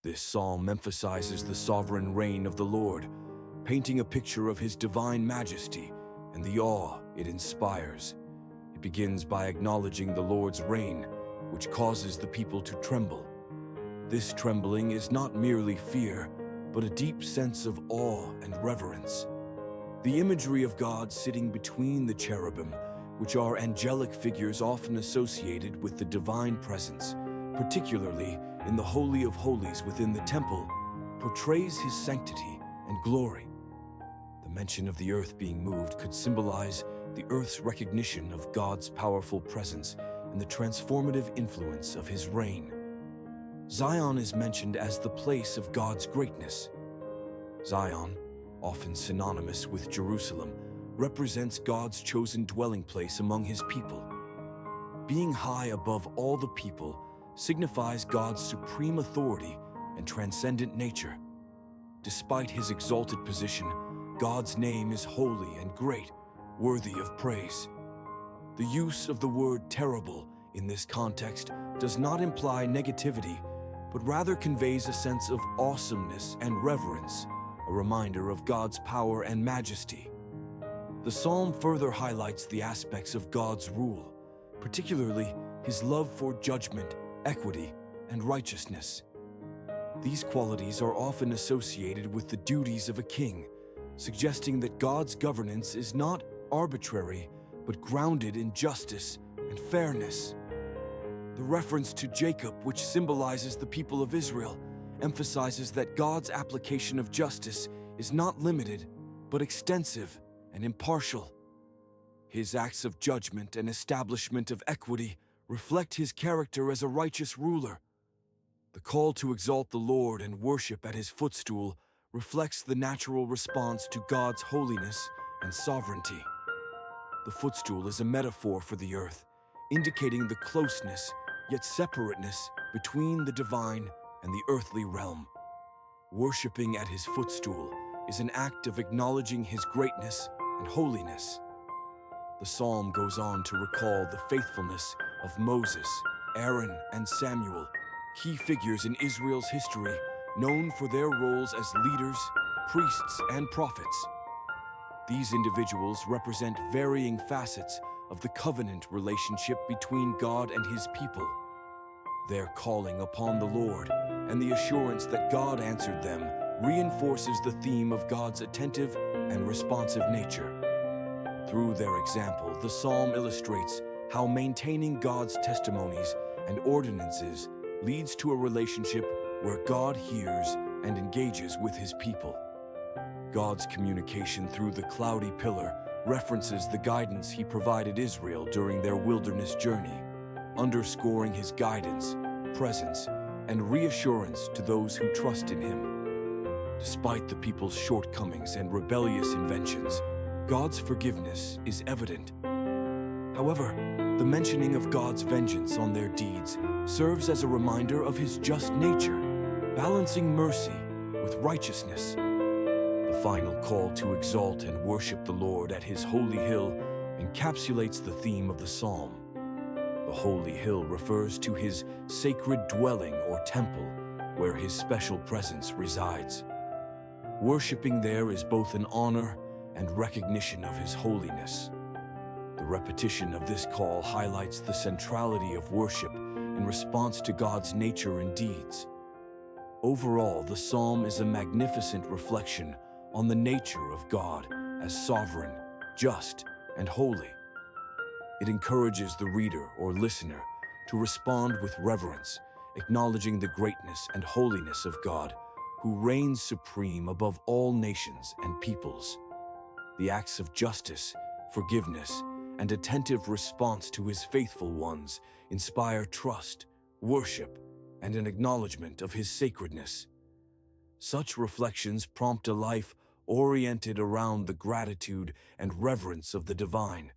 This psalm emphasizes the sovereign reign of the Lord, painting a picture of his divine majesty and the awe it inspires. It begins by acknowledging the Lord's reign, which causes the people to tremble. This trembling is not merely fear, but a deep sense of awe and reverence. The imagery of God sitting between the cherubim, which are angelic figures often associated with the divine presence, particularly in the Holy of Holies within the temple, portrays his sanctity and glory. The mention of the earth being moved could symbolize the earth's recognition of God's powerful presence and the transformative influence of his reign. Zion is mentioned as the place of God's greatness. Zion, often synonymous with Jerusalem, represents God's chosen dwelling place among his people. Being high above all the people signifies God's supreme authority and transcendent nature. Despite his exalted position, God's name is holy and great, worthy of praise. The use of the word terrible in this context does not imply negativity, but rather conveys a sense of awesomeness and reverence, a reminder of God's power and majesty. The psalm further highlights the aspects of God's rule, particularly his love for judgment, equity, and righteousness. These qualities are often associated with the duties of a king, suggesting that God's governance is not arbitrary, but grounded in justice and fairness. The reference to Jacob, which symbolizes the people of Israel, emphasizes that God's application of justice is not limited, but extensive and impartial. His acts of judgment and establishment of equity reflect his character as a righteous ruler. The call to exalt the Lord and worship at his footstool reflects the natural response to God's holiness and sovereignty. The footstool is a metaphor for the earth, indicating the closeness yet separateness between the divine and the earthly realm. Worshipping at his footstool is an act of acknowledging his greatness and holiness. The psalm goes on to recall the faithfulness of Moses, Aaron, and Samuel, key figures in Israel's history, known for their roles as leaders, priests, and prophets. These individuals represent varying facets of the covenant relationship between God and his people. Their calling upon the Lord and the assurance that God answered them reinforces the theme of God's attentive and responsive nature. Through their example, the psalm illustrates how maintaining God's testimonies and ordinances leads to a relationship where God hears and engages with his people. God's communication through the cloudy pillar references the guidance he provided Israel during their wilderness journey, underscoring his guidance, presence, and reassurance to those who trust in him. Despite the people's shortcomings and rebellious inventions, God's forgiveness is evident. However, the mentioning of God's vengeance on their deeds serves as a reminder of his just nature, balancing mercy with righteousness. The final call to exalt and worship the Lord at his holy hill encapsulates the theme of the psalm. The holy hill refers to his sacred dwelling or temple, where his special presence resides. Worshipping there is both an honor and recognition of his holiness. The repetition of this call highlights the centrality of worship in response to God's nature and deeds. Overall, the psalm is a magnificent reflection on the nature of God as sovereign, just, and holy. It encourages the reader or listener to respond with reverence, acknowledging the greatness and holiness of God, who reigns supreme above all nations and peoples. The acts of justice, forgiveness, and attentive response to his faithful ones inspire trust, worship, and an acknowledgement of his sacredness. Such reflections prompt a life oriented around the gratitude and reverence of the divine,